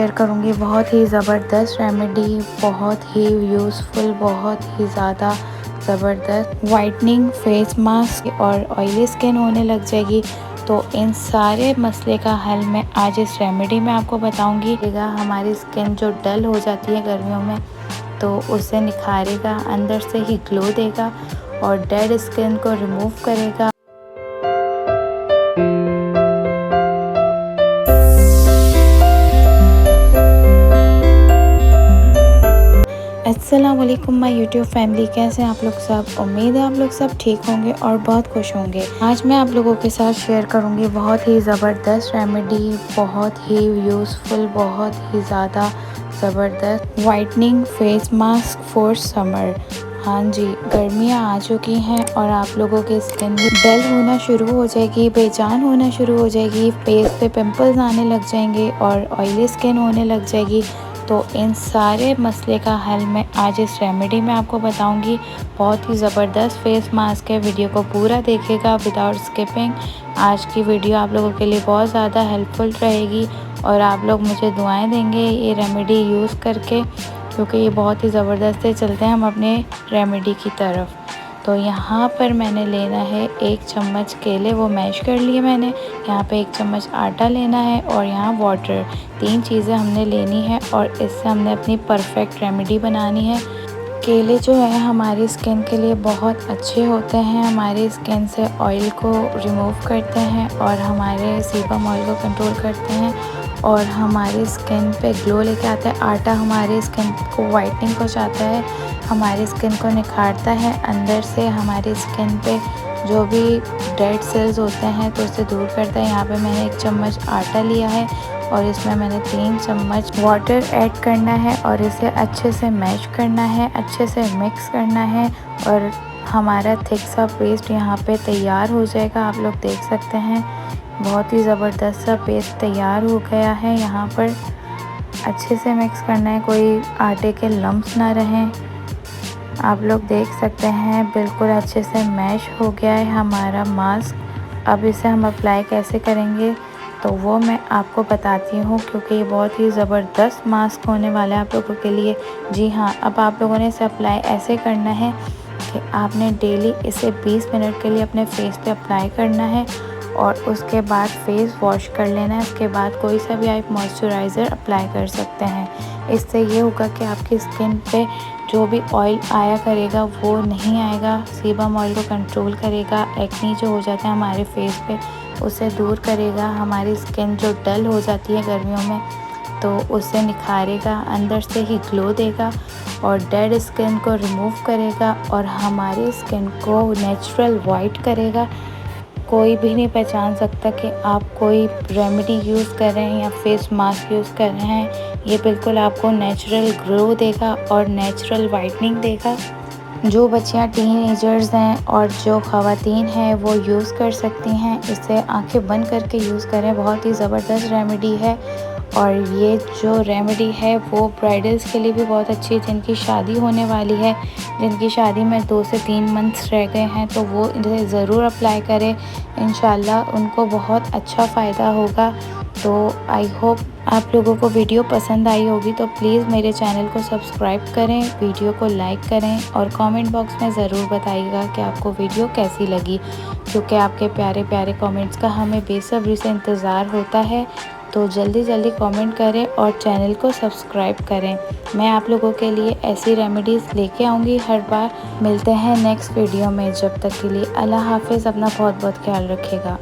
Share करूँगी बहुत ही ज़बरदस्त रेमेडी, बहुत ही यूज़फुल, बहुत ही ज़्यादा ज़बरदस्त वाइटनिंग फेस मास्क और ऑयली स्किन होने लग जाएगी। तो इन सारे मसले का हल मैं आज इस रेमेडी में आपको बताऊंगी। हमारी स्किन जो डल हो जाती है गर्मियों में, तो उसे निखारेगा, अंदर से ही ग्लो देगा और डेड स्किन को रिमूव करेगा। अस्सलाम वालेकुम माय यूट्यूब फैमिली, कैसे हैं आप लोग सब। उम्मीद है आप लोग सब ठीक होंगे और बहुत खुश होंगे। आज मैं आप लोगों के साथ शेयर करूंगी बहुत ही ज़बरदस्त रेमेडी, बहुत ही यूज़फुल, बहुत ही ज़्यादा ज़बरदस्त whitening face mask for summer. हाँ जी, गर्मियाँ आ चुकी हैं और आप लोगों की स्किन भी डल होना शुरू हो जाएगी, बेजान होना शुरू हो जाएगी, फेस पे पिंपल्स आने लग जाएंगे और ऑयली स्किन होने लग जाएगी। तो इन सारे मसले का हल मैं आज इस रेमेडी में आपको बताऊंगी। बहुत ही ज़बरदस्त फेस मास्क है, वीडियो को पूरा देखिएगा विदाउट स्किपिंग। आज की वीडियो आप लोगों के लिए बहुत ज़्यादा हेल्पफुल रहेगी और आप लोग मुझे दुआएं देंगे ये रेमेडी यूज़ करके, क्योंकि ये बहुत ही ज़बरदस्त है। चलते हैं हम अपने रेमेडी की तरफ। तो यहाँ पर मैंने लेना है 1 चम्मच केले, वो मैश कर लिए मैंने। यहाँ पे 1 चम्मच आटा लेना है और यहाँ वाटर। 3 चीज़ें हमने लेनी है और इससे हमने अपनी परफेक्ट रेमेडी बनानी है। केले जो है हमारी स्किन के लिए बहुत अच्छे होते हैं, हमारी स्किन से ऑयल को रिमूव करते हैं और हमारे सीबम ऑयल को कंट्रोल करते हैं और हमारी स्किन पे ग्लो लेके आता है। आटा हमारी स्किन को वाइटनिंग पहुंचाता है, हमारी स्किन को निखारता है अंदर से, हमारी स्किन पे जो भी डेड सेल्स होते हैं तो उसे दूर करता है। यहाँ पे मैंने 1 चम्मच आटा लिया है और इसमें मैंने 3 चम्मच वाटर ऐड करना है और इसे अच्छे से मैश करना है, अच्छे से मिक्स करना है और हमारा थिक सा पेस्ट यहाँ पे तैयार हो जाएगा। आप लोग देख सकते हैं बहुत ही ज़बरदस्त सा पेस्ट तैयार हो गया है। यहाँ पर अच्छे से मिक्स करना है, कोई आटे के लम्प्स ना रहें। आप लोग देख सकते हैं बिल्कुल अच्छे से मैश हो गया है हमारा मास्क। अब इसे हम अप्लाई कैसे करेंगे तो वो मैं आपको बताती हूँ, क्योंकि ये बहुत ही ज़बरदस्त मास्क होने वाला है आप लोगों के लिए। जी हाँ, अब आप लोगों ने इसे अप्लाई ऐसे करना है कि आपने डेली इसे 20 मिनट के लिए अपने फेस पे अप्लाई करना है और उसके बाद फेस वॉश कर लेना है। उसके बाद कोई सा भी आप मॉइस्चराइज़र अप्लाई कर सकते हैं। इससे ये होगा कि आपकी स्किन पे जो भी ऑयल आया करेगा वो नहीं आएगा, सीबम ऑयल को कंट्रोल करेगा। एक्नी जो हो जाता है हमारे फेस पे उसे दूर करेगा, हमारी स्किन जो डल हो जाती है गर्मियों में तो उसे निखारेगा, अंदर से ही ग्लो देगा और डेड स्किन को रिमूव करेगा और हमारी स्किन को नेचुरल वाइट करेगा। कोई भी नहीं पहचान सकता कि आप कोई रेमेडी यूज़ कर रहे हैं या फेस मास्क यूज़ कर रहे हैं। ये बिल्कुल आपको नेचुरल ग्लो देगा और नेचुरल वाइटनिंग देगा। जो बच्चियां टीनेजर्स हैं और जो ख़वातीन हैं वो यूज़ कर सकती हैं। इसे आंखें बंद करके यूज़ करें, बहुत ही ज़बरदस्त रेमेडी है। और ये जो रेमेडी है वो ब्राइडल्स के लिए भी बहुत अच्छी है, जिनकी शादी होने वाली है, जिनकी शादी में 2 से 3 मंथ्स रह गए हैं, तो वो इसे ज़रूर अप्लाई करें। इंशाल्लाह उनको बहुत अच्छा फ़ायदा होगा। तो आई होप आप लोगों को वीडियो पसंद आई होगी, तो प्लीज़ मेरे चैनल को सब्सक्राइब करें, वीडियो को लाइक करें और कमेंट बॉक्स में ज़रूर बताइएगा कि आपको वीडियो कैसी लगी, क्योंकि आपके प्यारे प्यारे कमेंट्स का हमें बेसब्री से इंतज़ार होता है। तो जल्दी जल्दी कमेंट करें और चैनल को सब्सक्राइब करें। मैं आप लोगों के लिए ऐसी रेमेडीज़ लेके आऊँगी हर बार। मिलते हैं नेक्स्ट वीडियो में, जब तक के लिए अल्लाह हाफ़िज़। अपना बहुत बहुत ख्याल रखिएगा।